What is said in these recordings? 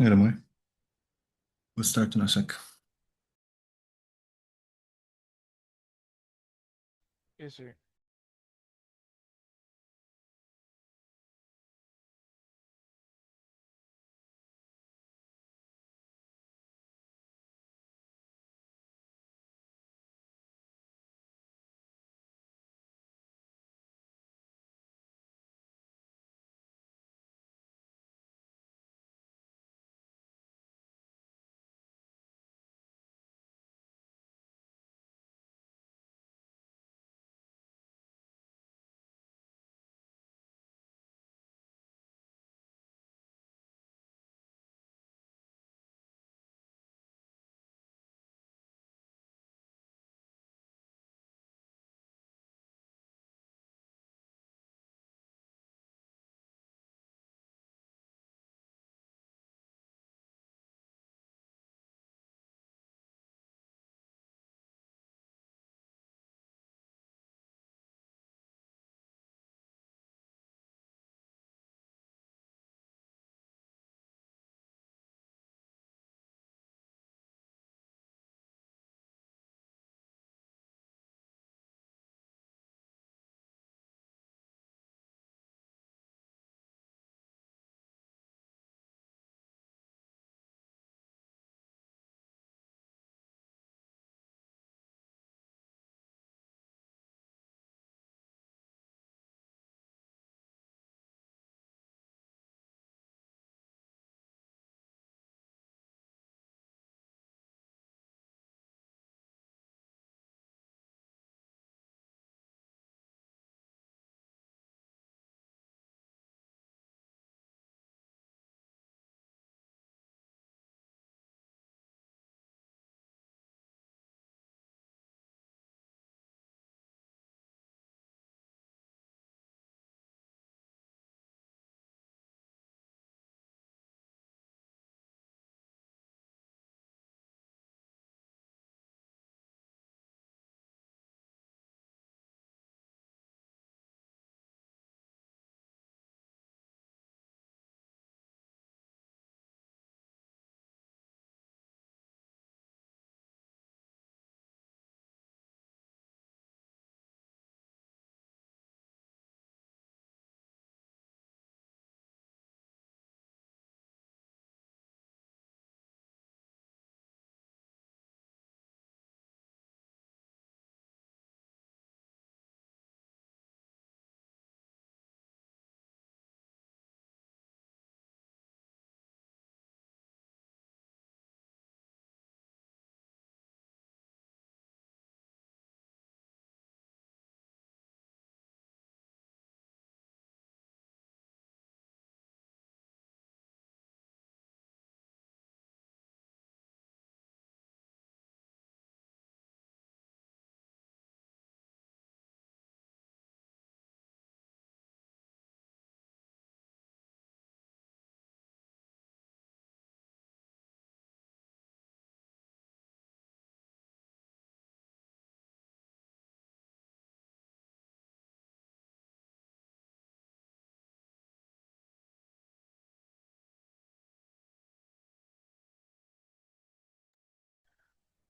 Anyway, we'll start in a sec. Yes, sir.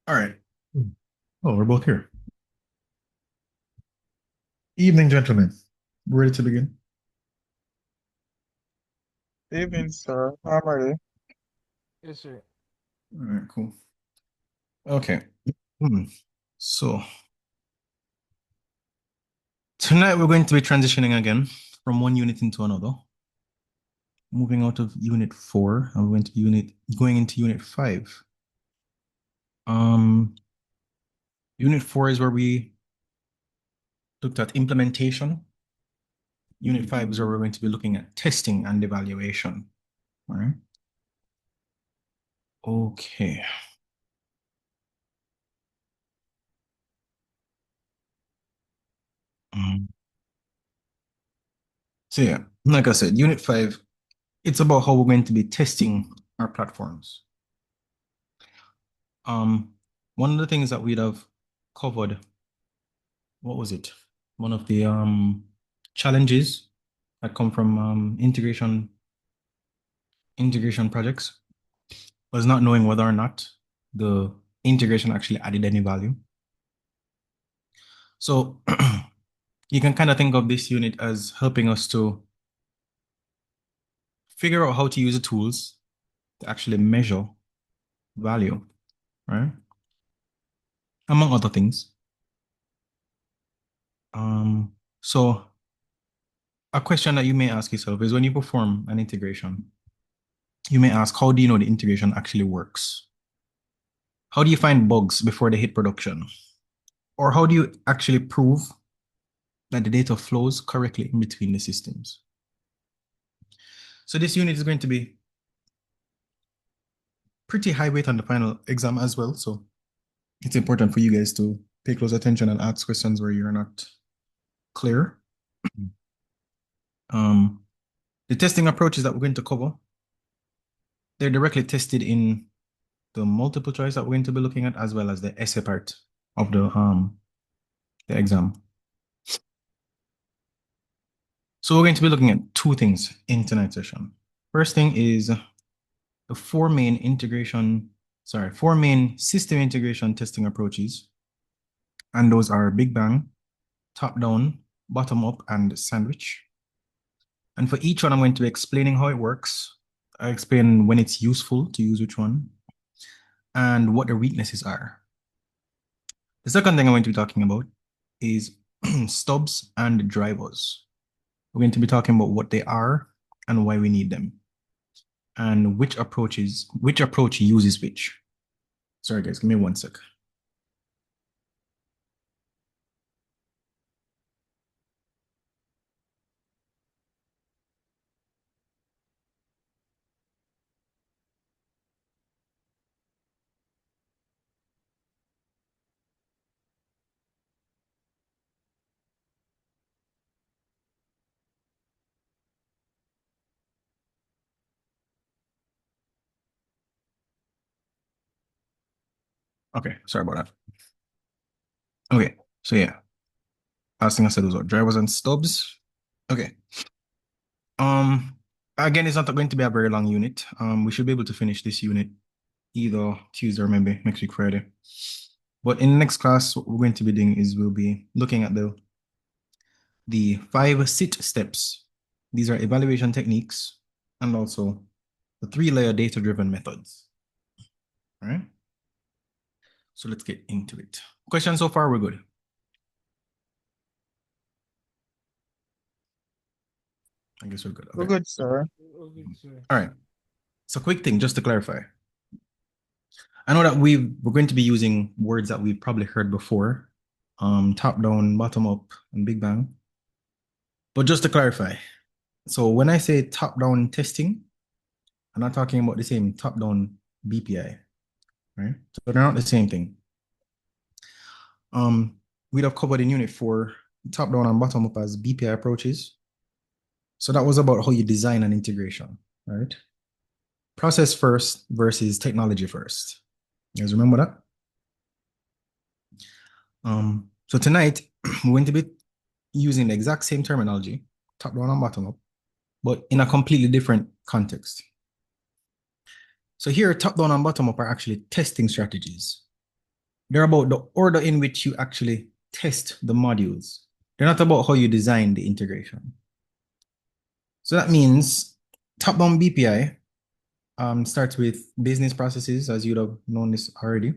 All right. Oh, we're both here. Evening, gentlemen. Ready to begin? Evening, sir. I'm ready. Yes, sir. All right, cool. Okay. Hmm. So tonight we're going to be transitioning again from one unit into another. Moving out of unit 4 and we're going to be going into unit 5. Um, unit 4 is where we looked at implementation. Unit 5 is where we're going to be looking at testing and evaluation. All right. Okay. Um, so yeah, like I said, unit 5, it's about how we're going to be testing our platforms. Um, one of the things that we'd have covered, what was it? One of the challenges that come from integration integration projects was not knowing whether or not the integration actually added any value. So you can kind of think of this unit as helping us to figure out how to use the tools to actually measure value, right? Among other things. So a question that you may ask yourself is when you perform an integration, you may ask, how do you know the integration actually works? How do you find bugs before they hit production? Or how do you actually prove that the data flows correctly in between the systems? So this unit is going to be pretty high weight on the final exam as well. So it's important for you guys to pay close attention and ask questions where you're not clear. The testing approaches that we're going to cover, they're directly tested in the multiple choice that we're going to be looking at, as well as the essay part of the exam. So we're going to be looking at two things in tonight's session. First thing is the four main system integration testing approaches. And those are Big Bang, top-down, bottom-up, and sandwich. And for each one, I'm going to be explaining how it works. I explain when it's useful to use which one and what the weaknesses are. The second thing I'm going to be talking about is stubs and drivers. We're going to be talking about what they are and why we need them, and which approach uses which. Sorry guys, give me 1 sec. Okay, sorry about that. Okay, so yeah. Last thing I said was what? Drivers and stubs. Okay. Again, it's not going to be a very long unit. We should be able to finish this unit either Tuesday or maybe next week Friday. But in the next class, what we're going to be doing is we'll be looking at the 5 SIT steps. These are evaluation techniques and also the 3-layer data-driven methods. All right. So let's get into it. Questions so far, we're good. I guess we're good. Okay. We're good, sir. Okay, sir. All right. So quick thing, just to clarify. I know that we're going to be using words that we've probably heard before, top down, bottom up, and Big Bang. But just to clarify, so when I say top down testing, I'm not talking about the same top down BPI, right? So they're not the same thing. We'd have covered in Unit 4 top down and bottom up as BPI approaches. So that was about how you design an integration, right? Process first versus technology first. You guys remember that? So tonight, we're going to be using the exact same terminology, top down and bottom up, but in a completely different context. So here, top down and bottom up are actually testing strategies. They're about the order in which you actually test the modules. They're not about how you design the integration. So that means top-down BPI starts with business processes, as you'd have known this already.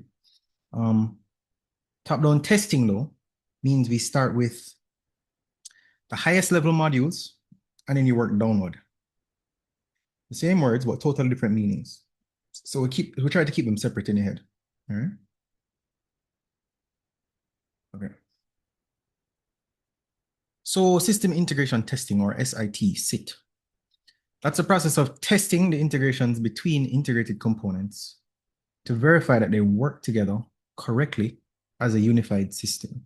Top-down testing, though, means we start with the highest level modules, and then you work downward. The same words, but totally different meanings. So we try to keep them separate in your head. All right? Okay. So system integration testing, or SIT. That's a process of testing the integrations between integrated components to verify that they work together correctly as a unified system.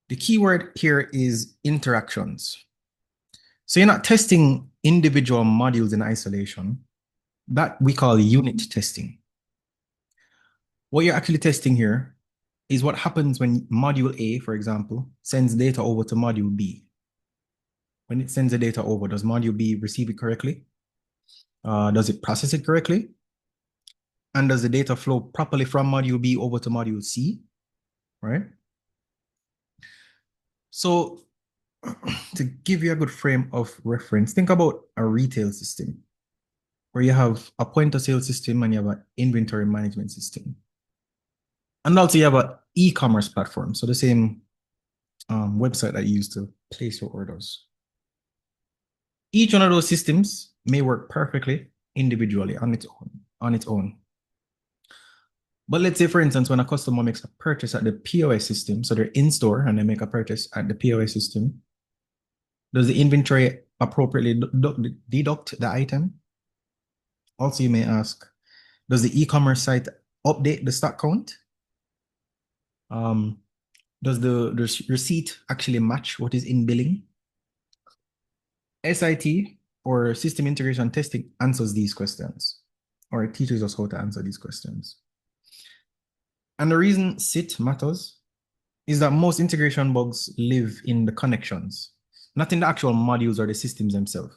The key word here is interactions. So you're not testing individual modules in isolation. That we call unit testing. What you're actually testing here is what happens when module A, for example, sends data over to module B. When it sends the data over, does module B receive it correctly? Does it process it correctly? And does the data flow properly from module B over to module C, right? So to give you a good frame of reference, think about a retail system where you have a point of sale system and you have an inventory management system. And also you have an e-commerce platform. So the same website that you use to place your orders. Each one of those systems may work perfectly individually on its own. But let's say, for instance, when a customer makes a purchase at the POS system, so they're in store and they make a purchase at the POS system, does the inventory appropriately deduct the item? Also, you may ask, does the e-commerce site update the stock count? Does the receipt actually match what is in billing? SIT, or System Integration Testing, answers these questions, or it teaches us how to answer these questions. And the reason SIT matters is that most integration bugs live in the connections, not in the actual modules or the systems themselves.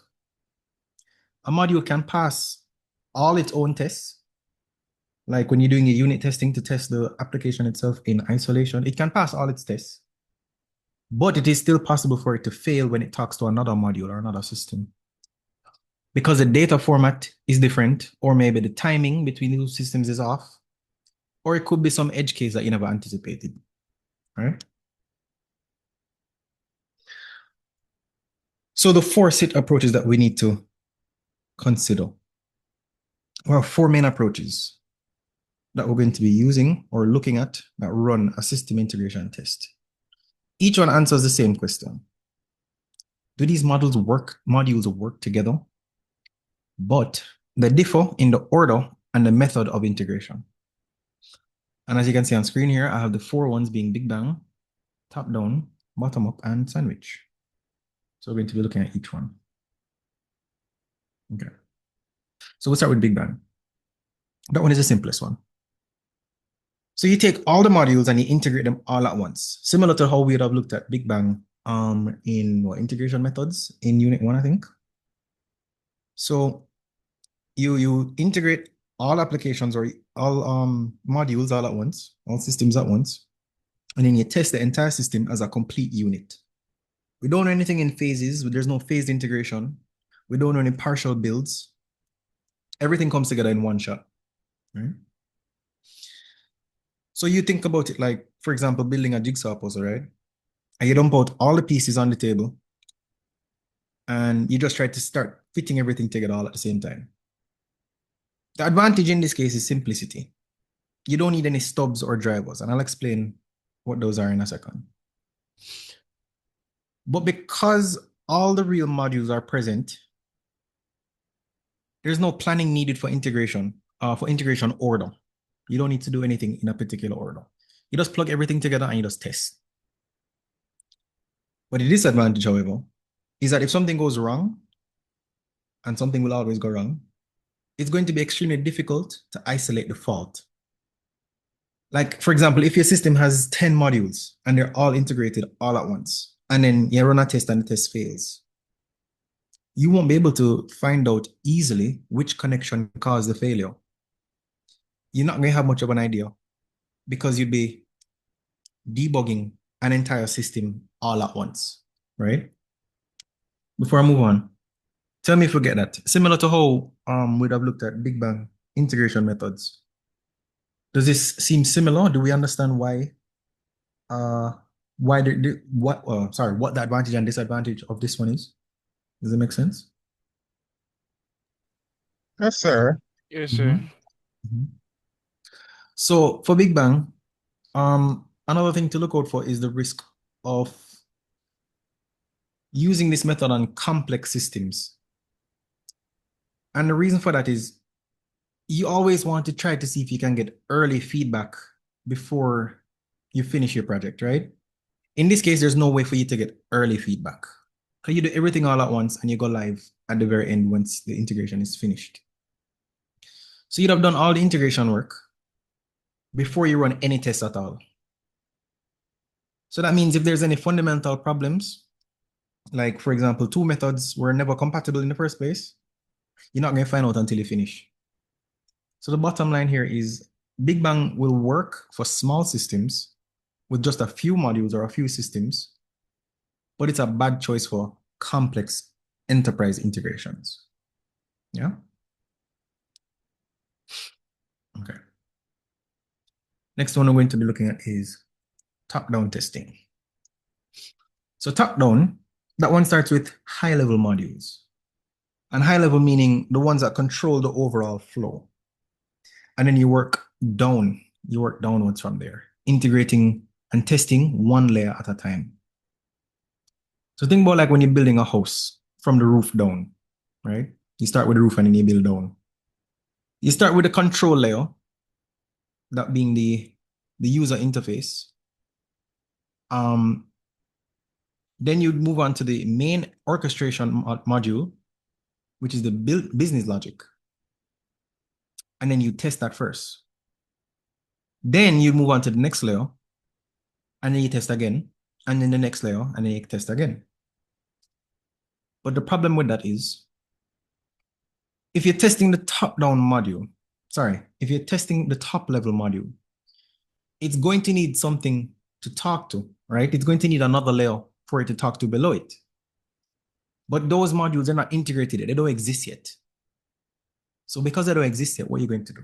A module can pass all its own tests, like when you're doing your unit testing to test the application itself in isolation, it can pass all its tests, but it is still possible for it to fail when it talks to another module or another system. Because the data format is different, or maybe the timing between those systems is off, or it could be some edge case that you never anticipated, right? So the 4 SIT approaches that we need to consider. Well, 4 main approaches that we're going to be using or looking at that run a system integration test. Each one answers the same question. Do these modules work together? But they differ in the order and the method of integration. And as you can see on screen here, I have the 4 ones being Big Bang, top down, bottom up, and sandwich. So we're going to be looking at each one. Okay. So we'll start with Big Bang. That one is the simplest one. So you take all the modules and you integrate them all at once, similar to how we would have looked at Big Bang in integration methods in Unit 1, I think. So you integrate all applications or all modules all at once, all systems at once, and then you test the entire system as a complete unit. We don't do anything in phases. There's no phased integration. We don't do any partial builds. Everything comes together in one shot, right? So you think about it like, for example, building a jigsaw puzzle, right? And you dump out all the pieces on the table and you just try to start fitting everything together all at the same time. The advantage in this case is simplicity. You don't need any stubs or drivers, and I'll explain what those are in a second. But because all the real modules are present, there's no planning needed for integration order. You don't need to do anything in a particular order. You just plug everything together and you just test. But the disadvantage, however, is that if something goes wrong, and something will always go wrong, it's going to be extremely difficult to isolate the fault. Like, for example, if your system has 10 modules and they're all integrated all at once, and then you run a test and the test fails, you won't be able to find out easily which connection caused the failure. You're not going to have much of an idea because you'd be debugging an entire system all at once, right? Before I move on, tell me if you get that. Similar to how we'd have looked at Big Bang integration methods. Does this seem similar? Do we understand why what the advantage and disadvantage of this one is? Does it make sense? Yes, sir. Yes, sir. So for Big Bang, another thing to look out for is the risk of using this method on complex systems. And the reason for that is you always want to try to see if you can get early feedback before you finish your project, right? In this case, there's no way for you to get early feedback. So you do everything all at once and you go live at the very end once the integration is finished. So you'd have done all the integration work before you run any tests at all. So that means if there's any fundamental problems, like for example, 2 methods were never compatible in the first place, You're not going to find out until you finish. So the bottom line here is Big Bang will work for small systems with just a few modules or a few systems, but it's a bad choice for complex enterprise integrations. Yeah? Okay. Next one we're going to be looking at is top-down testing. So top-down, that one starts with high-level modules. And high-level meaning the ones that control the overall flow. And then you work downwards from there, integrating and testing one layer at a time. So think about like when you're building a house from the roof down, right? You start with the roof and then you build down. You start with the control layer, that being the user interface. Then you move on to the main orchestration module, which is the business logic. And then you test that first. Then you move on to the next layer, and then you test again, and then the next layer, and then you test again. But the problem with that is, if you're testing the top-down module, if you're testing the top-level module, it's going to need something to talk to, right? It's going to need another layer for it to talk to below it. But those modules are not integrated yet. They don't exist yet. So because they don't exist yet, what are you going to do?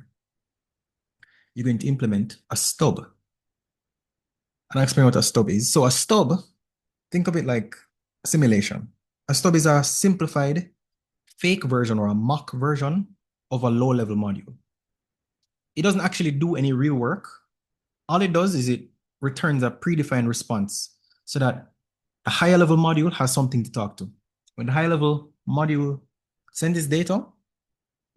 You're going to implement a stub. And I'll explain what a stub is. So a stub, think of it like a simulation. A stub is a simplified fake version or a mock version of a low-level module. It doesn't actually do any real work. All it does is it returns a predefined response so that a higher level module has something to talk to. When the higher level module sends its data,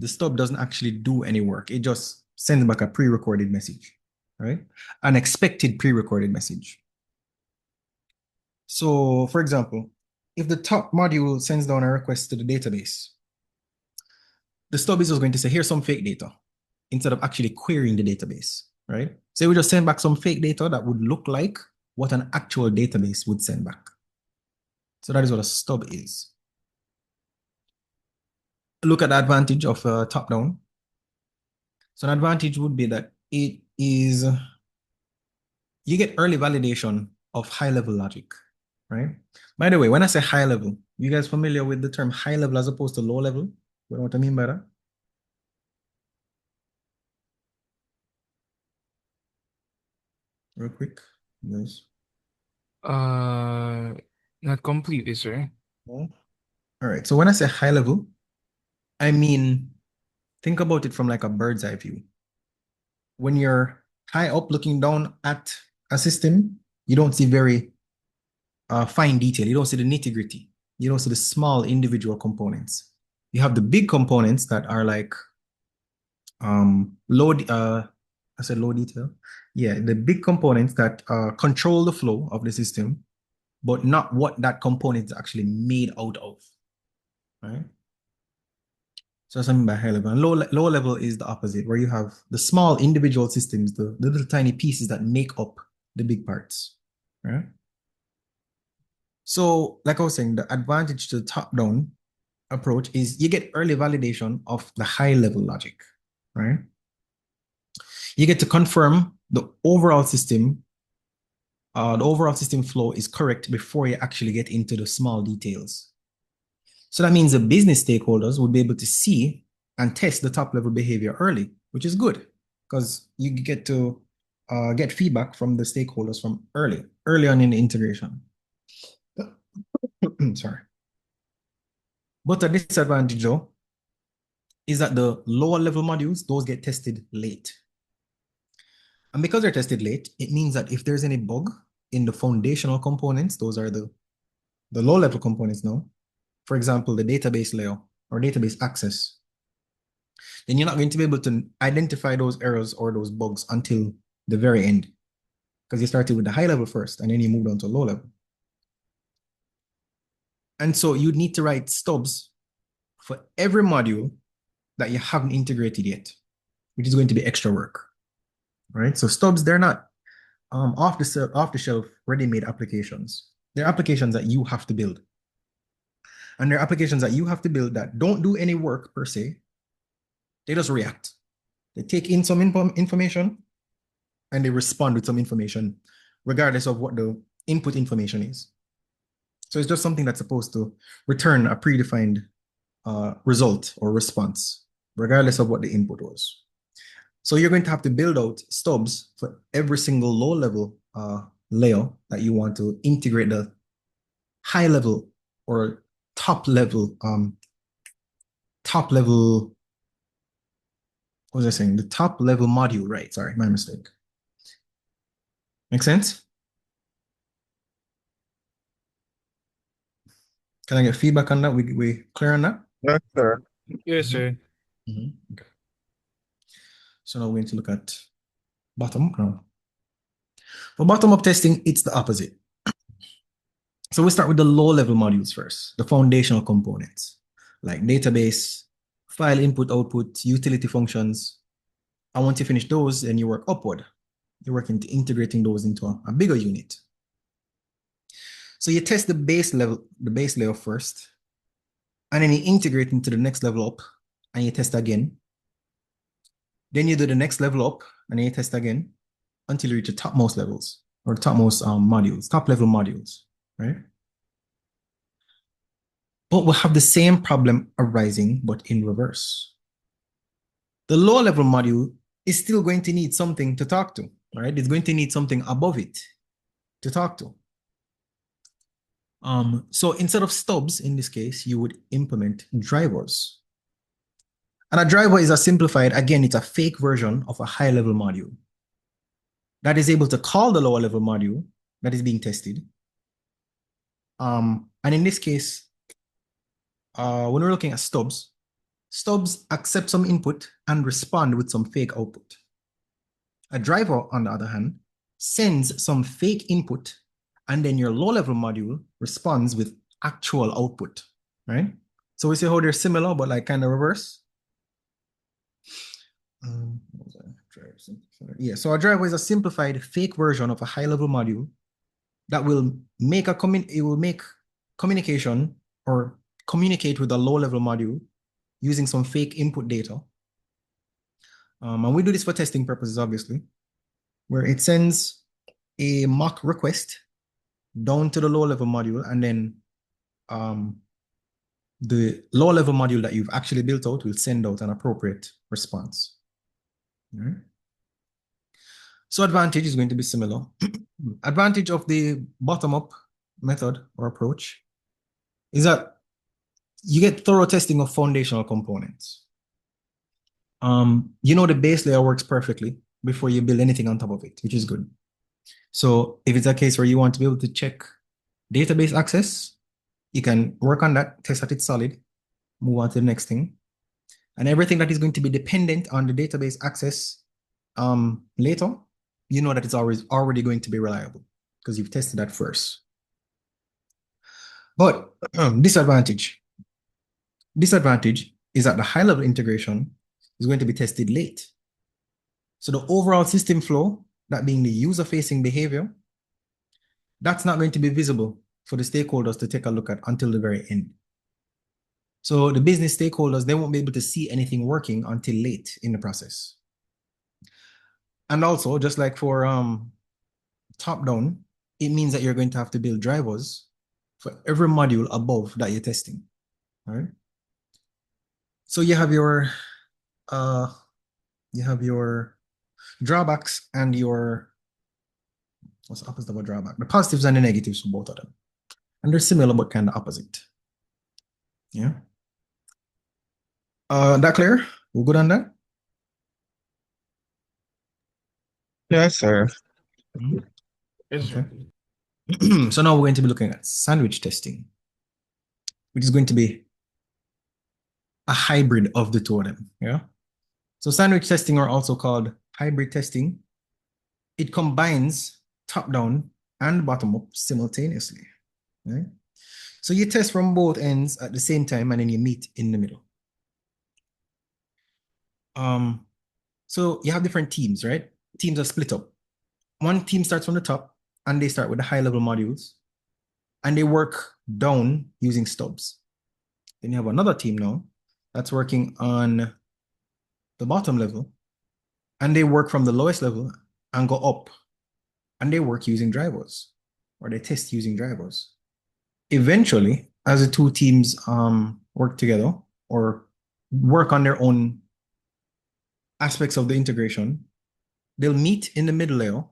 the stub doesn't actually do any work. It just sends back a pre-recorded message, right? An expected pre-recorded message. So for example, if the top module sends down a request to the database, the stub is just going to say, here's some fake data, instead of actually querying the database, right? So we just send back some fake data that would look like what an actual database would send back. So that is what a stub is. Look at the advantage of top-down. So an advantage would be that it is, you get early validation of high-level logic, right? By the way, when I say high-level, you guys familiar with the term high-level as opposed to low-level? You know what I mean by that? Real quick, guys. Not completely, sir. All right, so when I say high-level, I mean, think about it from like a bird's eye view. When you're high up looking down at a system, you don't see very fine detail. You don't see the nitty-gritty. You don't see the small individual components. You have the big components that are like low detail. Yeah, the big components that control the flow of the system, but not what that component is actually made out of, right? So that's what I mean by high level. And low level is the opposite, where you have the small individual systems, the little tiny pieces that make up the big parts, right? So like I was saying, the advantage to the top-down approach is you get early validation of the high-level logic, right? You get to confirm the overall system flow is correct before you actually get into the small details. So that means the business stakeholders would be able to see and test the top-level behavior early, which is good because you get to get feedback from the stakeholders from early on in the integration. Sorry. But a disadvantage though is that the lower level modules, those get tested late. And because they're tested late, it means that if there's any bug in the foundational components, those are the low level components now, for example, the database layer or database access, then you're not going to be able to identify those errors or those bugs until the very end, because you started with the high level first and then you moved on to low level. And so you need to write stubs for every module that you haven't integrated yet, which is going to be extra work, right? So stubs, they're not off the shelf ready-made applications. They're applications that you have to build. And there are applications that you have to build that don't do any work per se. They just react. They take in some information and they respond with some information, regardless of what the input information is. So it's just something that's supposed to return a predefined result or response, regardless of what the input was. So you're going to have to build out stubs for every single low-level layer that you want to integrate the high-level or top-level, what was I saying? The top-level module, right? Sorry, my mistake. Make sense? Can I get feedback on that? We clear on that? Yes, sir. Yes, sir. Okay. So now we're going to look at bottom up now. For bottom-up testing, it's the opposite. So we start with the low-level modules first, the foundational components, like database, file input, output, utility functions. And once you finish those, then you work upward. You're working to integrating those into a bigger unit. So you test the base layer first, and then you integrate into the next level up, and you test again. Then you do the next level up, and then you test again until you reach the topmost levels or topmost modules, top-level modules, right? But we'll have the same problem arising, but in reverse. The lower-level module is still going to need something to talk to, right? It's going to need something above it to talk to. So instead of stubs, in this case, you would implement drivers. And a driver is a simplified, again, it's a fake version of a high-level module that is able to call the lower-level module that is being tested. And in this case, when we're looking at stubs accept some input and respond with some fake output. A driver, on the other hand, sends some fake input, and then your low-level module responds with actual output, right? So we see how they're similar, but like kind of reverse. Yeah, so a driver is a simplified fake version of a high-level module that will make communication or communicate with a low-level module using some fake input data. And we do this for testing purposes, obviously, where it sends a mock request down to the low-level module, and then the low-level module that you've actually built out will send out an appropriate response. All right. So advantage is going to be similar. Advantage of the bottom-up method or approach is that you get thorough testing of foundational components. You know the base layer works perfectly before you build anything on top of it, which is good. So if it's a case where you want to be able to check database access, you can work on that, test that it's solid, move on to the next thing. And everything that is going to be dependent on the database access later, you know that it's already going to be reliable because you've tested that first. But disadvantage is that the high-level integration is going to be tested late. So the overall system flow, that being the user-facing behavior, that's not going to be visible for the stakeholders to take a look at until the very end. So the business stakeholders, they won't be able to see anything working until late in the process. And also, just like for top-down, it means that you're going to have to build drivers for every module above that you're testing. All right. So you have your drawbacks and your, what's the opposite of a drawback? The positives and the negatives for both of them. And they're similar but kind of opposite. Yeah. That clear? We're good on that? Yes, sir. Yes, sir. So now we're going to be looking at sandwich testing, which is going to be a hybrid of the two of them. Yeah. So sandwich testing are also called hybrid testing. It combines top-down and bottom-up simultaneously. Right? So you test from both ends at the same time, and then you meet in the middle. So you have different teams, right? Teams are split up. One team starts from the top, and they start with the high-level modules, and they work down using stubs. Then you have another team now that's working on the bottom level, and they work from the lowest level and go up, and they work using drivers, or they test using drivers. Eventually, as the two teams work together or work on their own aspects of the integration, they'll meet in the middle layer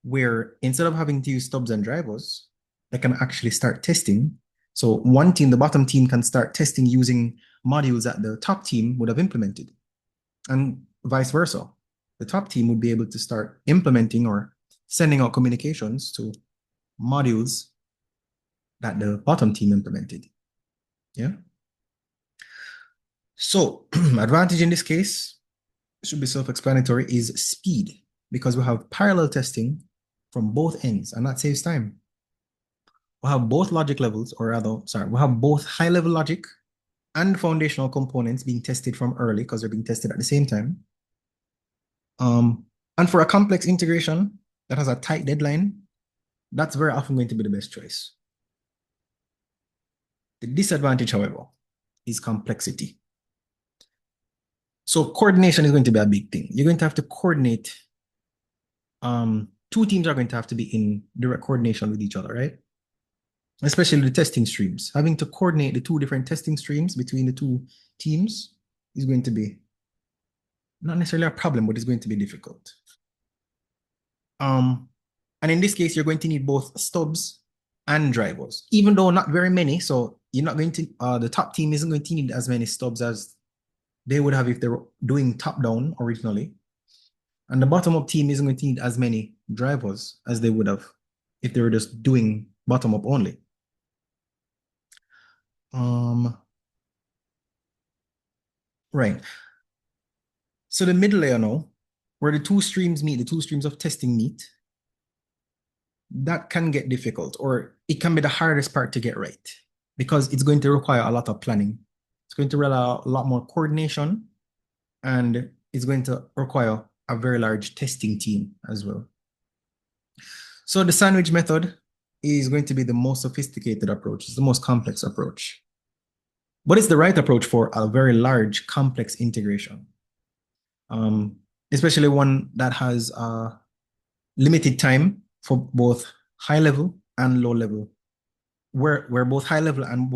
where instead of having to use stubs and drivers, they can actually start testing. So one team, the bottom team, can start testing using modules that the top team would have implemented, and vice versa. The top team would be able to start implementing or sending out communications to modules that the bottom team implemented. Yeah. So advantage in this case should be self-explanatory, is speed, because we have parallel testing from both ends, and that saves time. We have both logic levels, or rather, sorry, we have both high-level logic and foundational components being tested from early because they're being tested at the same time. And for a complex integration that has a tight deadline, that's very often going to be the best choice. The disadvantage, however, is complexity. So coordination is going to be a big thing. You're going to have to coordinate. Two teams are going to have to be in direct coordination with each other, right? Especially the testing streams. Having to coordinate the two different testing streams between the two teams is going to be not necessarily a problem, but it's going to be difficult. And in this case, you're going to need both stubs and drivers, even though not very many. So you're not going to, the top team isn't going to need as many stubs as they would have if they were doing top-down originally. And the bottom-up team isn't going to need as many drivers as they would have if they were just doing bottom-up only. Right. So the middle layer now, where the two streams meet, the two streams of testing meet, that can get difficult, or it can be the hardest part to get right, because it's going to require a lot of planning. It's going to require a lot more coordination, and it's going to require a very large testing team as well. So the sandwich method is going to be the most sophisticated approach. It's the most complex approach. But it's the right approach for a very large, complex integration, especially one that has limited time for both high level and low level, where both high level and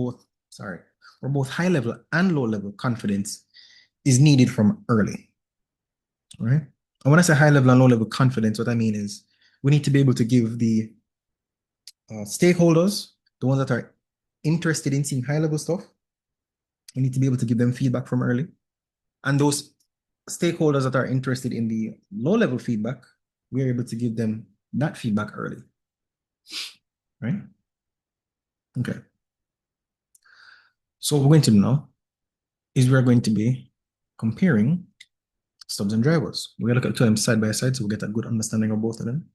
low level confidence is needed from early, right? And when I say high level and low level confidence, what I mean is we need to be able to give the stakeholders, the ones that are interested in seeing high level stuff, we need to be able to give them feedback from early. And those stakeholders that are interested in the low level feedback, we're able to give them that feedback early, right? Okay. So what we're going to do now is we're going to be comparing stubs and drivers. We're going to look at them side by side so we get a good understanding of both of them.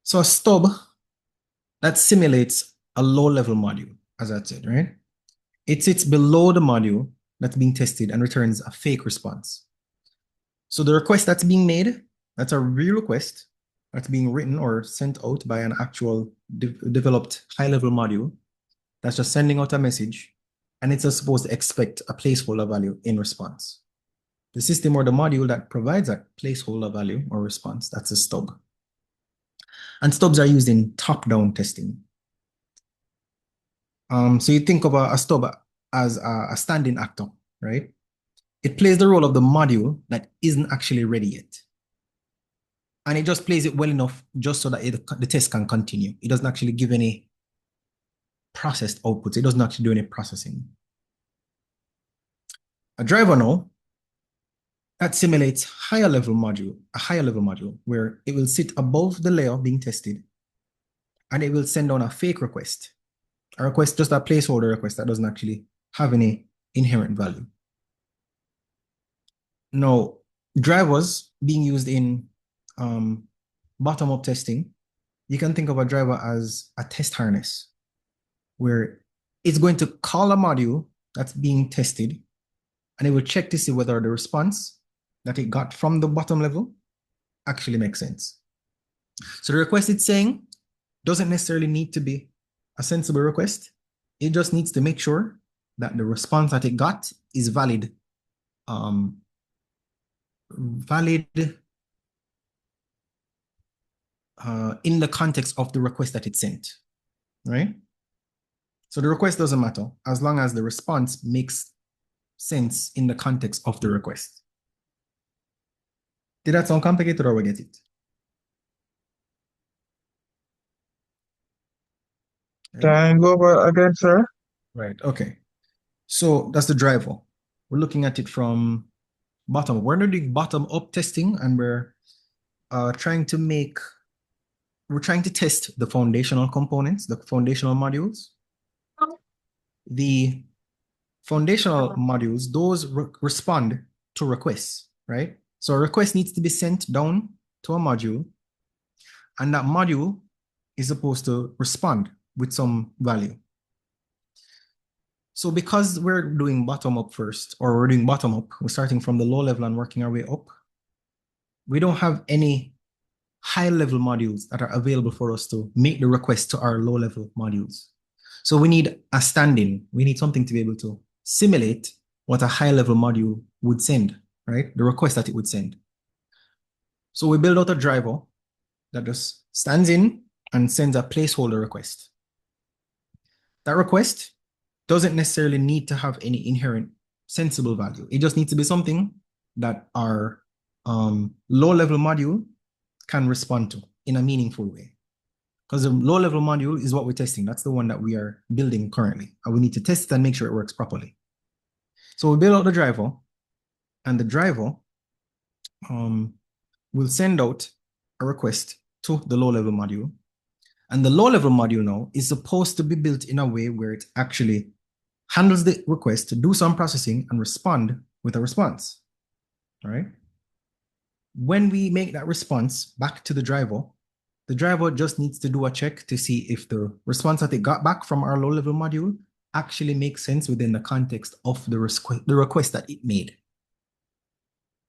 So a stub that simulates a low-level module, as I said, right? It sits below the module that's being tested and returns a fake response. So the request that's being made, that's a real request that's being written or sent out by an actual developed high-level module that's just sending out a message, and it's just supposed to expect a placeholder value in response. The system or the module that provides a placeholder value or response, that's a stub. And stubs are used in top-down testing. So you think of a stub as a standing actor, right? It plays the role of the module that isn't actually ready yet. And it just plays it well enough just so that the test can continue. It doesn't actually give any processed outputs. It doesn't actually do any processing. A driver now, that simulates a higher level module where it will sit above the layer being tested, and it will send down a fake request. A request, just a placeholder request that doesn't actually have any inherent value. Now, drivers being used in bottom-up testing, you can think of a driver as a test harness, where it's going to call a module that's being tested, and it will check to see whether the response that it got from the bottom level actually makes sense. So the request it's saying doesn't necessarily need to be a sensible request. It just needs to make sure that the response that it got is valid. In the context of the request that it sent, right? So the request doesn't matter as long as the response makes sense in the context of the request. Did that sound complicated or we get it? Can you go over again, sir? Right, okay. So that's the driver. We're looking at it from bottom. We're not doing bottom-up testing, and we're trying to test the foundational components, the foundational modules. The foundational modules, those respond to requests, right? So a request needs to be sent down to a module, and that module is supposed to respond with some value. So because we're doing bottom up first, or we're doing bottom up, we're starting from the low level and working our way up, we don't have any high level modules that are available for us to make the request to our low level modules. So we need a stand-in. We need something to be able to simulate what a high level module would send, right? The request that it would send. So we build out a driver that just stands in and sends a placeholder request. That request doesn't necessarily need to have any inherent sensible value. It just needs to be something that our low-level module can respond to in a meaningful way. Because the low-level module is what we're testing. That's the one that we are building currently. And we need to test it and make sure it works properly. So we build out the driver, and the driver will send out a request to the low-level module. And the low-level module now is supposed to be built in a way where it actually handles the request to do some processing and respond with a response, all right? When we make that response back to the driver just needs to do a check to see if the response that it got back from our low-level module actually makes sense within the context of the request that it made.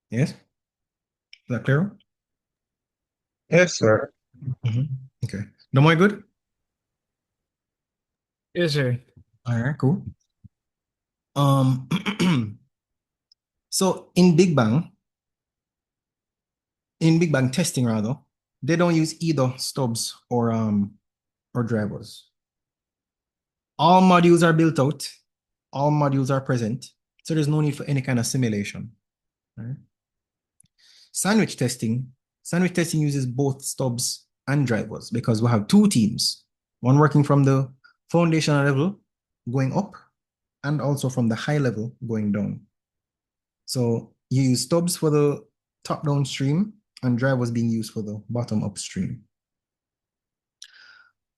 Yes? Is that clear? Yes, sir. Okay. No more good? Yes, sir. All right, cool. So in Big Bang testing rather, they don't use either stubs or drivers. All modules are built out, all modules are present, so there's no need for any kind of simulation. Right? Sandwich testing uses both stubs and drivers because we have two teams, one working from the foundational level going up and also from the high level going down. So you use stubs for the top-down stream and drivers being used for the bottom-up stream.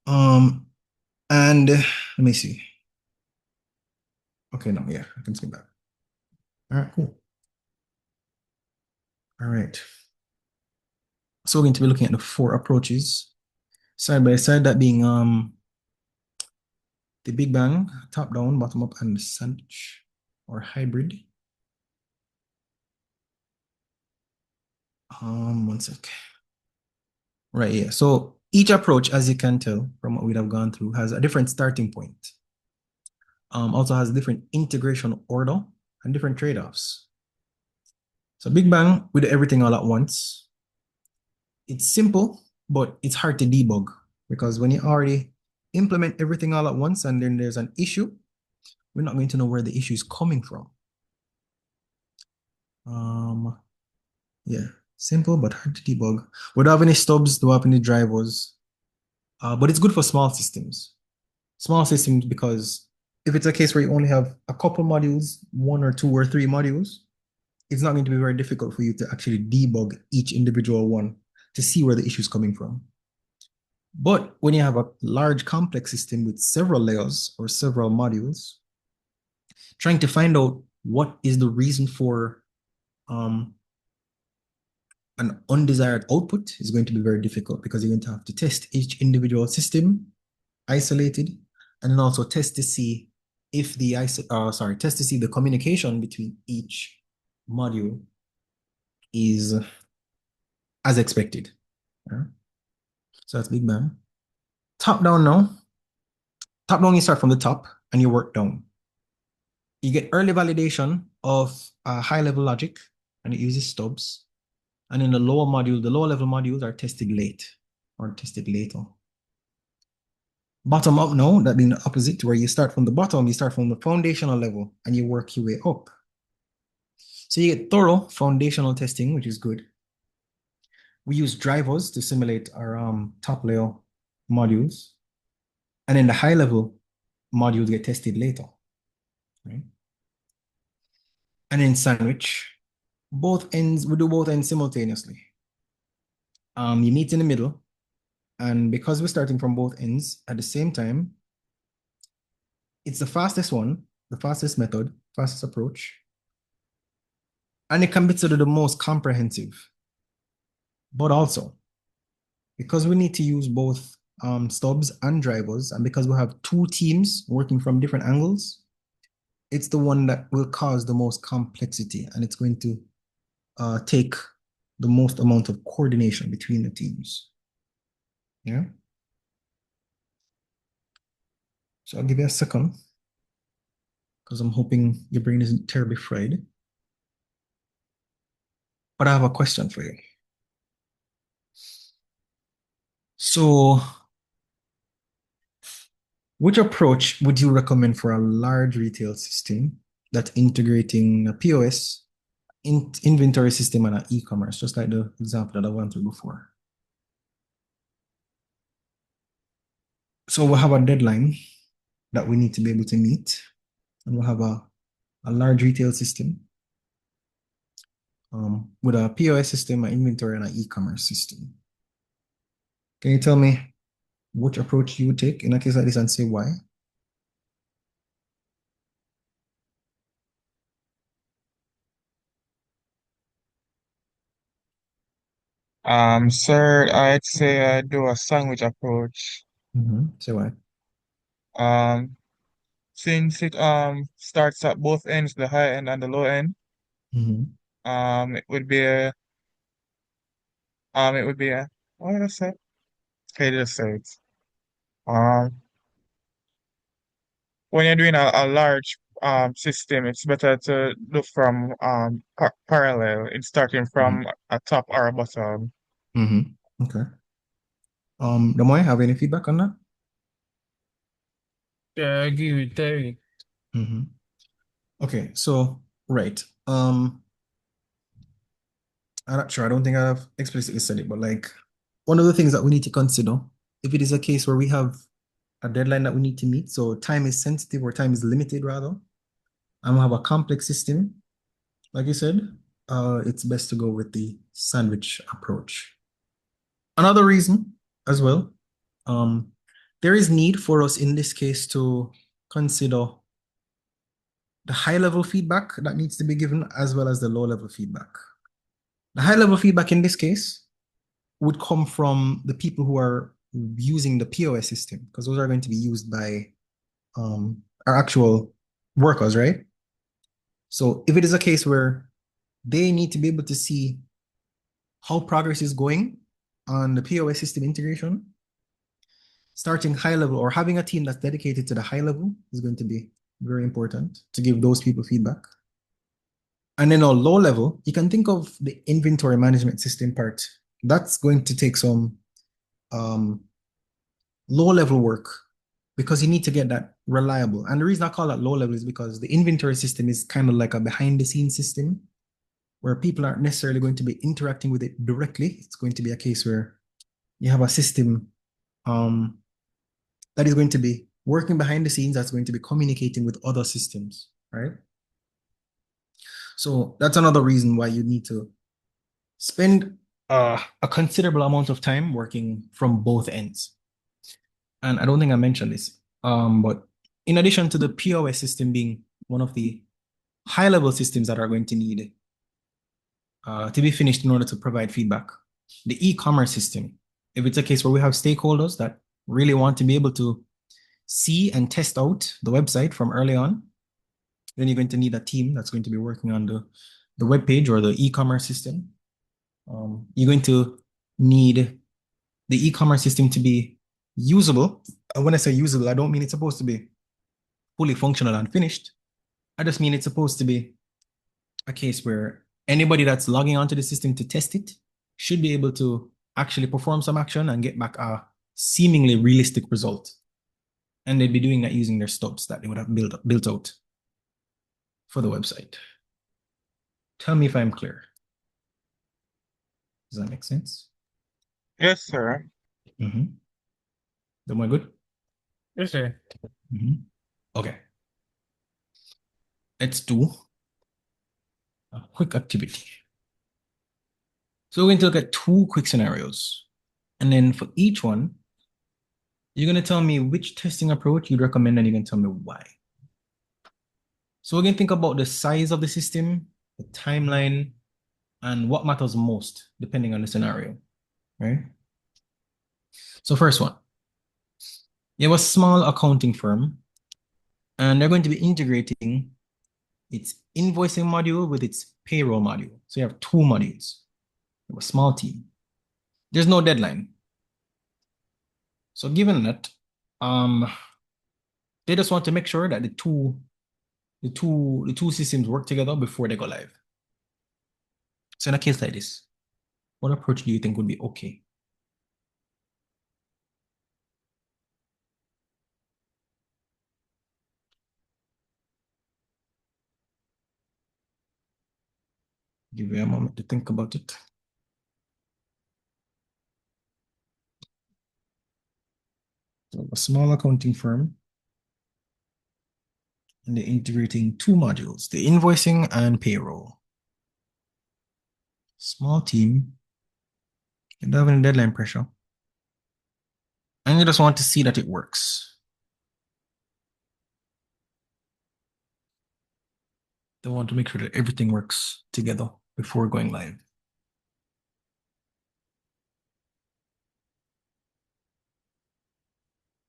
And let me see. Okay, no, yeah, I can skip that. All right, cool. All right. So we're going to be looking at the 4 approaches side by side, that being the Big Bang, top-down, bottom-up, and sandwich or hybrid. One sec. Right, yeah. So each approach, as you can tell from what we have gone through, has a different starting point. Also has a different integration order and different trade-offs. So Big Bang, we do everything all at once. It's simple, but it's hard to debug because when you already implement everything all at once and then there's an issue, we're not going to know where the issue is coming from. Yeah, simple but hard to debug. We don't have any stubs, don't have any drivers, but it's good for small systems. Small systems because if it's a case where you only have a couple modules, 1 or 2 or 3 modules, it's not going to be very difficult for you to actually debug each individual one to see where the issue is coming from. But when you have a large complex system with several layers or several modules, trying to find out what is the reason for an undesired output is going to be very difficult because you're going to have to test each individual system isolated and then also test to see if the communication between each module is as expected. Yeah. So that's Big Bang. Top down now. Top down, you start from the top and you work down. You get early validation of high level logic and it uses stubs. And in the lower module, the lower level modules are tested late or tested later. Bottom up now, that being the opposite, where you start from the bottom, you start from the foundational level and you work your way up. So you get thorough foundational testing, which is good. We use drivers to simulate our top layer modules. And then the high level modules get tested later. Right? And in sandwich, both ends, we do both ends simultaneously. You meet in the middle, and because we're starting from both ends at the same time, it's the fastest one, the fastest method, fastest approach. And it can be considered the most comprehensive. But also, because we need to use both stubs and drivers, and because we have two teams working from different angles, it's the one that will cause the most complexity, and it's going to take the most amount of coordination between the teams. Yeah. So I'll give you a second because I'm hoping your brain isn't terribly fried. But I have a question for you. So, which approach would you recommend for a large retail system that's integrating a POS, inventory system, and an e-commerce, just like the example that I went through before? So we'll have a deadline that we need to be able to meet, and we'll have a large retail system with a POS system, an inventory, and an e-commerce system. Can you tell me which approach you would take in a case like this and say why? Sir, I'd say I do a sandwich approach. Say why? Um, since it starts at both ends, the high end and the low end, it would be a what did I say? Okay, just say it. Um, when you're doing a large system, it's better to look from parallel. It's starting from a top or a bottom. Okay. Damoy, have any feedback on that? Yeah, I agree with Terry. Okay, so right. I'm not sure. I don't think I've explicitly said it, but like one of the things that we need to consider, if it is a case where we have a deadline that we need to meet, so time is sensitive or time is limited rather, and we have a complex system, like you said, it's best to go with the sandwich approach. Another reason as well, there is need for us in this case to consider the high level feedback that needs to be given as well as the low level feedback. The high level feedback in this case would come from the people who are using the POS system, because those are going to be used by our actual workers, right? So if it is a case where they need to be able to see how progress is going on the POS system integration, starting high level or having a team that's dedicated to the high level is going to be very important to give those people feedback. And then on low level, you can think of the inventory management system part. That's going to take some low level work because you need to get that reliable. And the reason I call that low level is because the inventory system is kind of like a behind the scenes system where people aren't necessarily going to be interacting with it directly. It's going to be a case where you have a system that is going to be working behind the scenes, that's going to be communicating with other systems, right? So that's another reason why you need to spend a considerable amount of time working from both ends. And I don't think I mentioned this, but in addition to the POS system being one of the high-level systems that are going to need to be finished in order to provide feedback, the e-commerce system, if it's a case where we have stakeholders that really want to be able to see and test out the website from early on, then you're going to need a team that's going to be working on the web page or the e-commerce system. You're going to need the e-commerce system to be usable. And when I say usable, I don't mean it's supposed to be fully functional and finished. I just mean it's supposed to be a case where anybody that's logging onto the system to test it should be able to actually perform some action and get back a seemingly realistic result. And they'd be doing that using their stubs that they would have built out for the website. Tell me if I'm clear. Does that make sense? Yes, sir. Mm-hmm. Am I good? Yes, sir. Mm-hmm. Okay. Let's do a quick activity. So we're going to look at two quick scenarios. And then for each one, you're going to tell me which testing approach you'd recommend, and you're going to tell me why. So we're going to think about the size of the system, the timeline, and what matters most, depending on the scenario, right? So first one, you have a small accounting firm, and they're going to be integrating its invoicing module with its payroll module. So you have two modules. You have a small team. There's no deadline. So given that, they just want to make sure that the two systems work together before they go live. So in a case like this, what approach do you think would be okay? Give you a moment to think about it. So a small accounting firm, and they're integrating two modules, the invoicing and payroll. Small team, you don't have any deadline pressure. And you just want to see that it works. They want to make sure that everything works together before going live.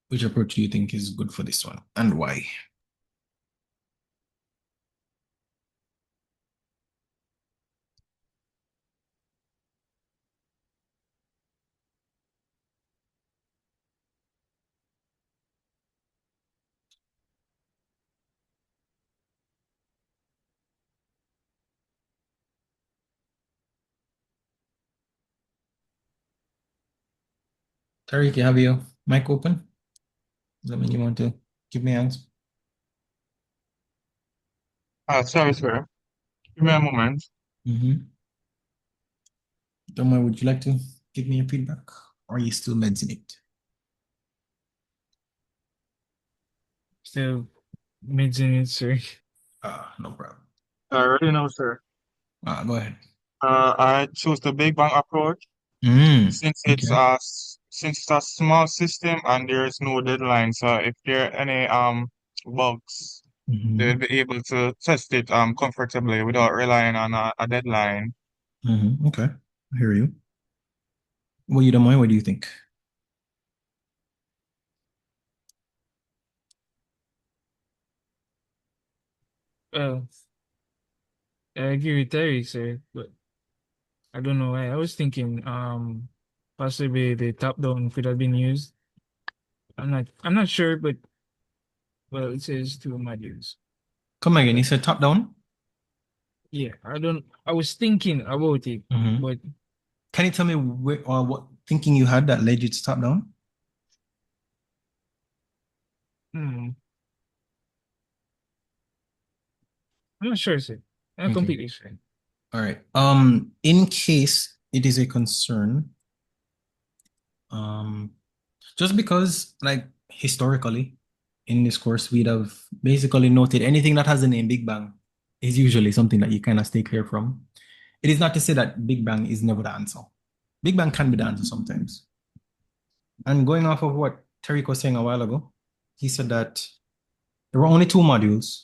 Which approach do you think is good for this one, and why? Tariq, you have your mic open? Does that mean you want to give me an answer? Sorry, sir. Give me a moment. Mm-hmm. Doma, would you like to give me your feedback? Or are you still mensing it? Still mid-in it, sir. No problem. I already know, sir. Go ahead. I chose the Big Bang approach since it's Okay. a small system and there is no deadline. So if there are any bugs, they'll be able to test it comfortably without relying on a deadline. Okay, I hear you. Well, you don't mind? What do you think? Well, I agree with Terry, sir, but I don't know why. I was thinking possibly the top-down could have been used. I'm not sure, but well, it says two modules. Come again. You said top down? Yeah, I was thinking about it, but Can you tell me where or what thinking you had that led you to top down? I'm not sure, sir. I'm Okay. completely sure. All right. In case it is a concern, just because like historically in this course we'd have basically noted anything that has the name Big Bang is usually something that you kind of stay clear from. It is not to say that Big Bang is never the answer. Big Bang can be the answer sometimes. And going off of what Tariq was saying a while ago, he said that there were only two modules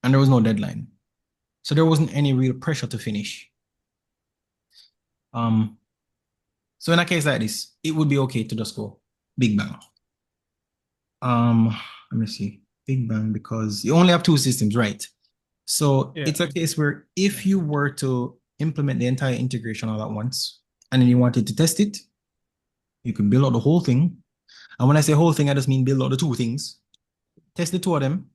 and there was no deadline. So there wasn't any real pressure to finish. So in a case like this, it would be okay to just go Big Bang. Let me see. Big Bang, because you only have two systems, right? So Yeah. it's a case where if you were to implement the entire integration all at once, and then you wanted to test it, you could build out the whole thing, And when I say whole thing, I just mean build out the two things. Test the two of them,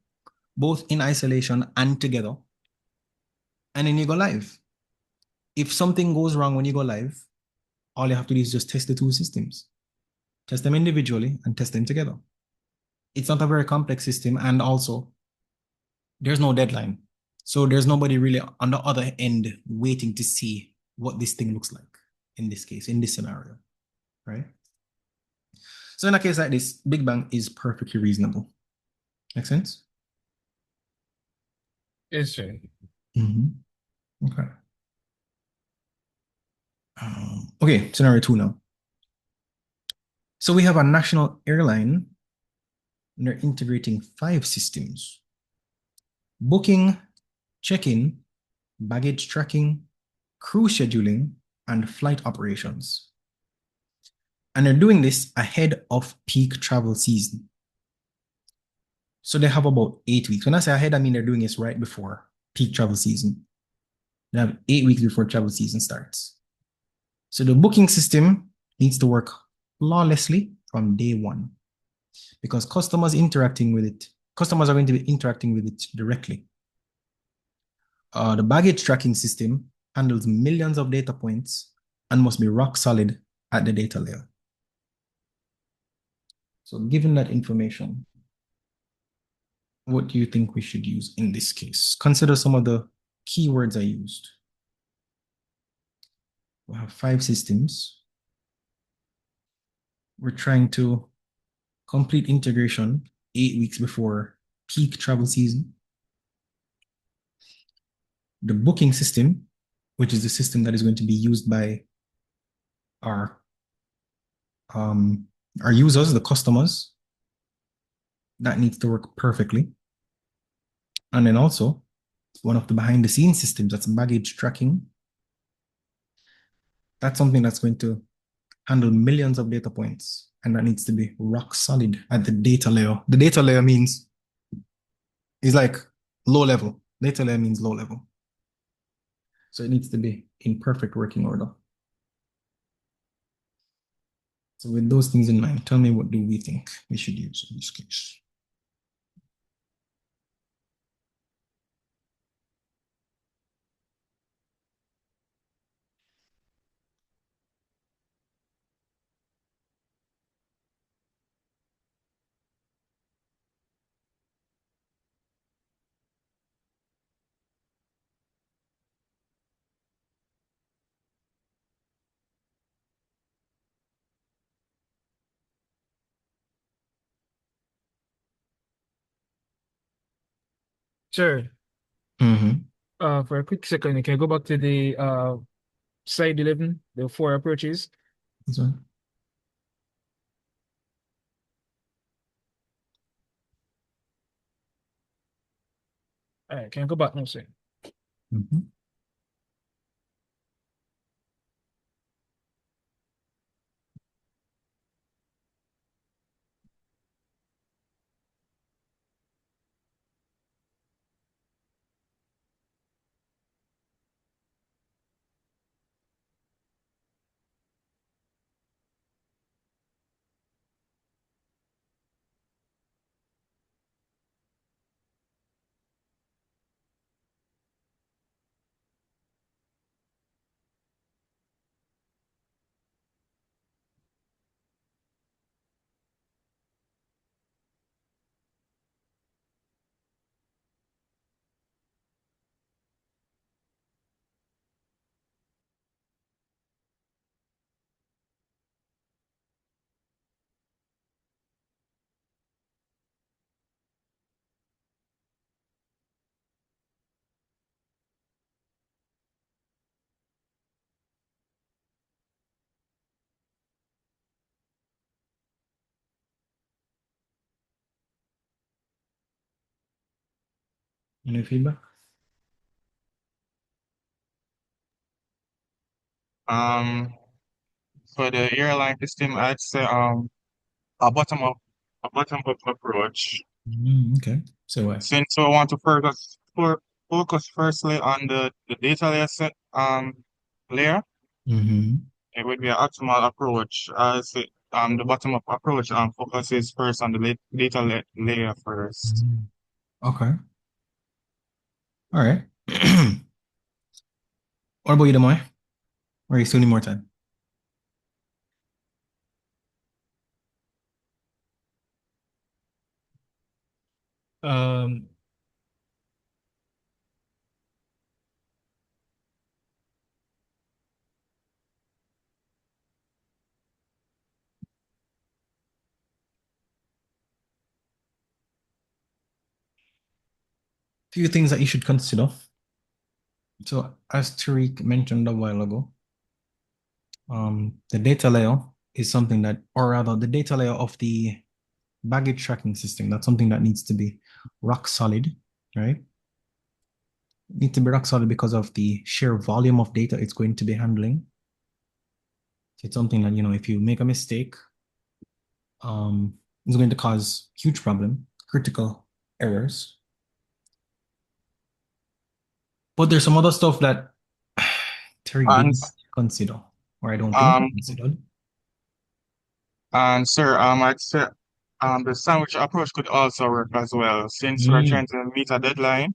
both in isolation and together. And then you go live. If something goes wrong when you go live, all you have to do is just test the two systems. Test them individually and test them together. It's not a very complex system. And also, there's no deadline. So there's nobody really on the other end waiting to see what this thing looks like in this case, in this scenario, right? So in a case like this, Big Bang is perfectly reasonable. Make sense? Yes, sir. Okay. Okay, scenario 2 now. So we have a national airline, and they're integrating 5 systems: booking, check-in, baggage tracking, crew scheduling, and flight operations. And they're doing this ahead of peak travel season. So they have about 8 weeks. When I say ahead, I mean they're doing this right before peak travel season. They have 8 weeks before travel season starts. So the booking system needs to work flawlessly from day one, because customers are going to be interacting with it directly. The baggage tracking system handles millions of data points and must be rock solid at the data layer. So given that information, what do you think we should use in this case? Consider some of the keywords I used. We have 5 systems. We're trying to complete integration 8 weeks before peak travel season. The booking system, which is the system that is going to be used by our users, the customers, that needs to work perfectly. And then also one of the behind the scenes systems, that's baggage tracking. That's something that's going to handle millions of data points, and that needs to be rock solid at the data layer. The data layer is like low level. Data layer means low level. So it needs to be in perfect working order. So with those things in mind, tell me, what do we think we should use in this case? Sure. For a quick second, you can go back to the slide 11, the 4 approaches. This one. All right, can you go back now, sir? Any feedback? For the airline system, I'd say a bottom up approach. Okay. So what? Since we want to focus firstly on the data layer layer, it would be an optimal approach as the bottom-up approach focuses first on the data layer first. Okay. All right. What about you, Demoy? Or are you still need more time? Um, Few things that you should consider. So, as Tariq mentioned a while ago, the data layer is something that, or rather, the data layer of the baggage tracking system, that's something that needs to be rock solid, right? Need to be rock solid because of the sheer volume of data it's going to be handling. It's something that, if you make a mistake, it's going to cause huge problem, critical errors. But there's some other stuff that Terry And didn't consider, or I don't think he considered. and sir, I'd say the sandwich approach could also work as well, since we're trying to meet a deadline,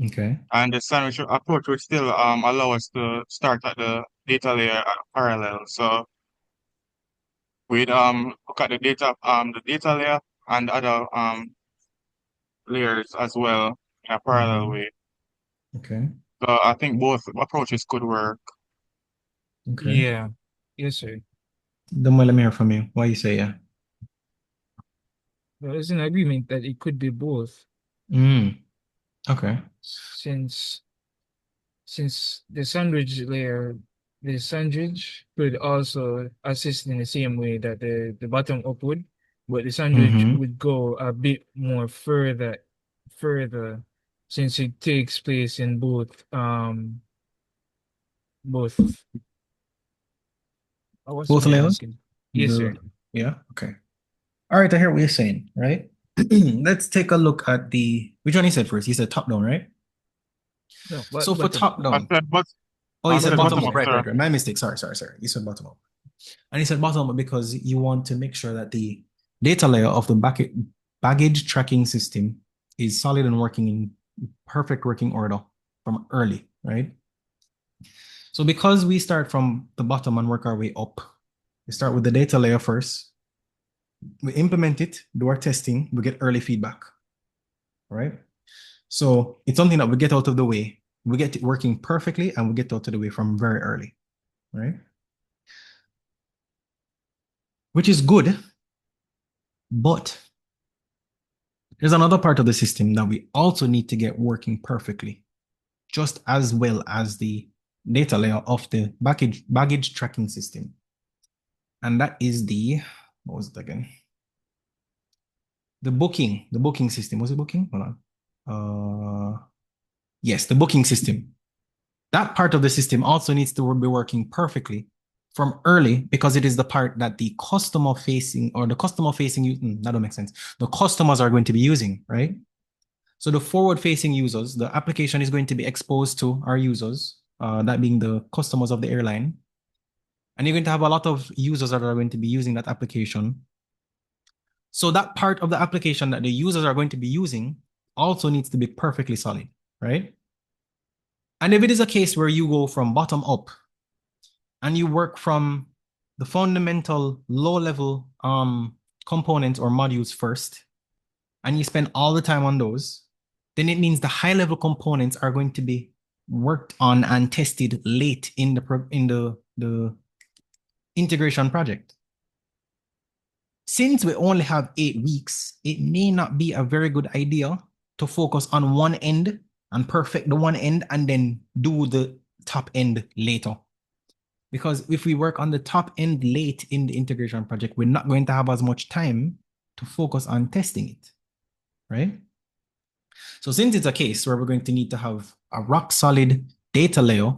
Okay. and the sandwich approach would still allow us to start at the data layer parallel. So we'd look at the data layer and other layers as well in a parallel way. Okay. So I think both approaches could work. Okay. yeah, yes, sir. Then let me hear from you. Why you say yeah? There's an agreement that it could be both, Okay. since the sandwich could also assist in the same way that the bottom up would, but the sandwich would go a bit more further, since it takes place in both what's the Both word I'm layers? looking? Yes, sir. Yeah. Okay. All right. I hear what you're saying, right? Let's take a look at which one you said first? You said top down, right? No, So for bottom. top I down, said, but you I said said bottom bottom up. up, Right, sir. right, right. My mistake. Sorry. You said bottom up. And you said bottom up because you want to make sure that the data layer of the baggage tracking system is solid and working in perfect working order from early, right? So because we start from the bottom and work our way up, we start with the data layer first. We implement it, do our testing, we get early feedback, right? So it's something that we get out of the way. We get it working perfectly and we get out of the way from very early, right? Which is good, but there's another part of the system that we also need to get working perfectly, just as well as the data layer of the baggage tracking system. And that is what was it again? The booking system. Was it booking? Hold on. Yes, the booking system. That part of the system also needs to be working perfectly from early, because it is the part that the customer facing that don't make sense. The customers are going to be using, right? So the forward facing users, the application is going to be exposed to our users, that being the customers of the airline. And you're going to have a lot of users that are going to be using that application. So that part of the application that the users are going to be using also needs to be perfectly solid, right? And if it is a case where you go from bottom up and you work from the fundamental low-level components or modules first, and you spend all the time on those, then it means the high-level components are going to be worked on and tested late in the integration project. Since we only have 8 weeks, it may not be a very good idea to focus on one end and perfect the one end and then do the top end later. Because if we work on the top end late in the integration project, we're not going to have as much time to focus on testing it, right? So since it's a case where we're going to need to have a rock solid data layer,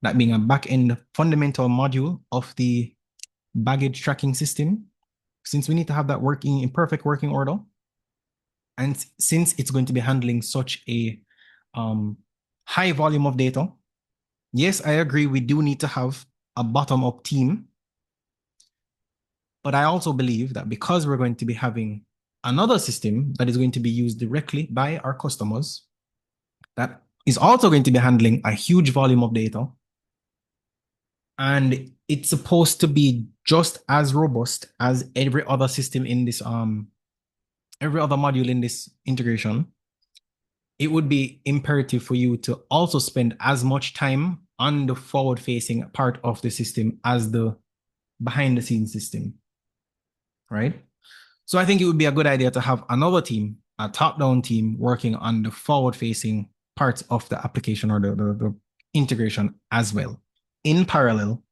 that being a back-end fundamental module of the baggage tracking system, since we need to have that working in perfect working order, and since it's going to be handling such a high volume of data, yes, I agree, we do need to have a bottom-up team. But I also believe that because we're going to be having another system that is going to be used directly by our customers, that is also going to be handling a huge volume of data, and it's supposed to be just as robust as every other system in this every other module in this integration, it would be imperative for you to also spend as much time on the forward facing part of the system as the behind the scenes system, right? So I think it would be a good idea to have another team, a top down team, working on the forward facing parts of the application or the integration as well in parallel,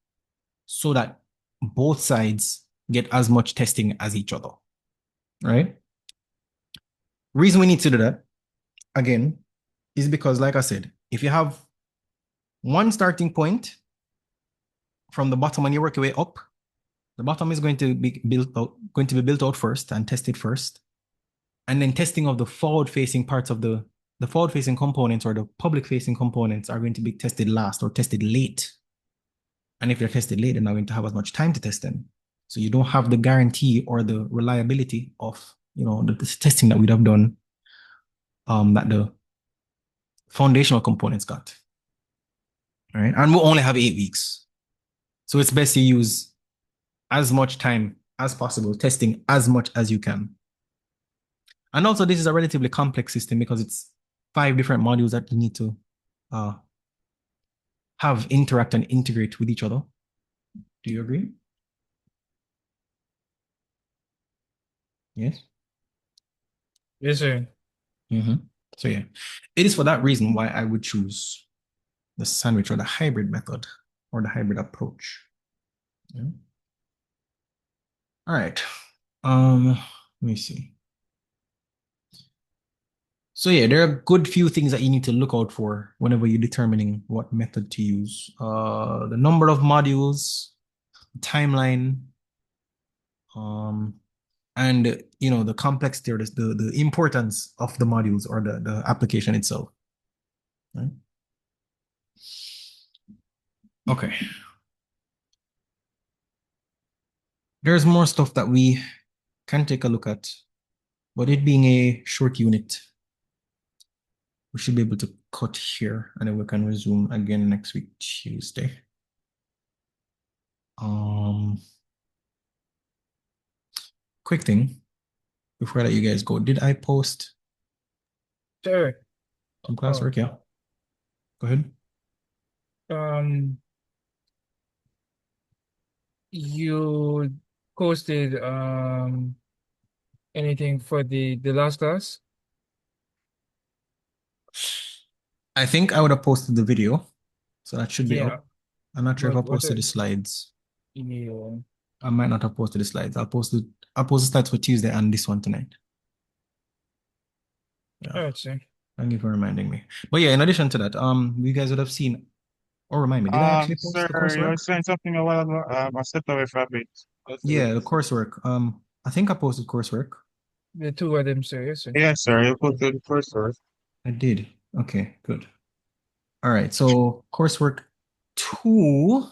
so that both sides get as much testing as each other, right? Reason we need to do that, again, is because, like I said, if you have one starting point from the bottom and you work your way up, the bottom is going to be built out first and tested first. And then testing of the forward-facing parts of the forward-facing components or the public-facing components are going to be tested last or tested late. And if they're tested late, they're not going to have as much time to test them. So you don't have the guarantee or the reliability of, the testing that we'd have done, that the foundational components got. All right. And we'll only have 8 weeks. So it's best to use as much time as possible, testing as much as you can. And also, this is a relatively complex system because it's 5 different modules that you need to have interact and integrate with each other. Do you agree? Yes? Yes, sir. So yeah, it is for that reason why I would choose the sandwich or the hybrid method or the hybrid approach. Yeah. All right. Let me see. So yeah, there are a good few things that you need to look out for whenever you're determining what method to use. The number of modules, timeline, and the complexity or the importance of the modules or the application itself. Right? Okay. There's more stuff that we can take a look at, but it being a short unit, we should be able to cut here and then we can resume again next week, Tuesday. Quick thing before I let you guys go. Did I post Sure. some classwork? Yeah. Go ahead. You posted anything for the last class? I think I would have posted the video, so that should be Yeah. up. I'm not sure if I But what posted the slides. email? I might not have posted the slides. I'll post the slides for Tuesday and this one tonight. Yeah. All right, sir. Thank you for reminding me. But yeah, in addition to that, you guys would have seen, or remind me, did I actually post Sir, the you were coursework? saying something a while ago. I stepped away for a bit. Yeah, the coursework. I think I posted coursework. The 2 of them, sir. Yes, sir. Yes, sir. You put the first word. I did. Okay, good. All right, so coursework 2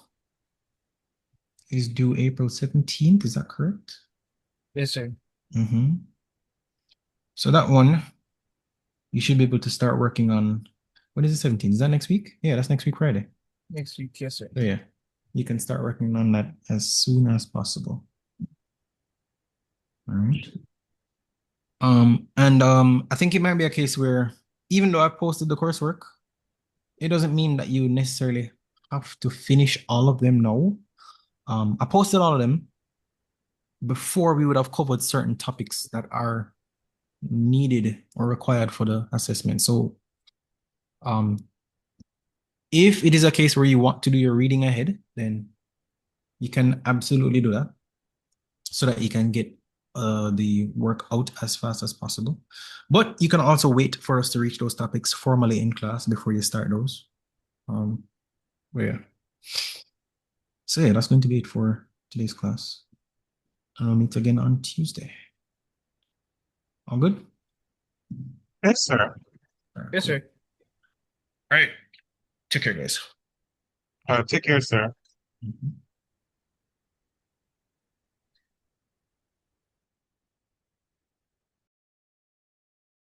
is due April 17th. Is that correct? Yes, sir. So that one, you should be able to start working on, what is the 17th? Is that next week? Yeah, that's next week, Friday. Next week, yes, sir. So yeah, you can start working on that as soon as possible. All right. I think it might be a case where even though I posted the coursework, it doesn't mean that you necessarily have to finish all of them now. I posted all of them before we would have covered certain topics that are needed or required for the assessment. So if it is a case where you want to do your reading ahead, then you can absolutely do that so that you can get the work out as fast as possible. But you can also wait for us to reach those topics formally in class before you start those. Yeah. So yeah, that's going to be it for today's class. And we'll meet again on Tuesday. All good? Yes, sir. All right, Yes, cool. sir. All right. Take care, guys. Take care, sir. Mhm.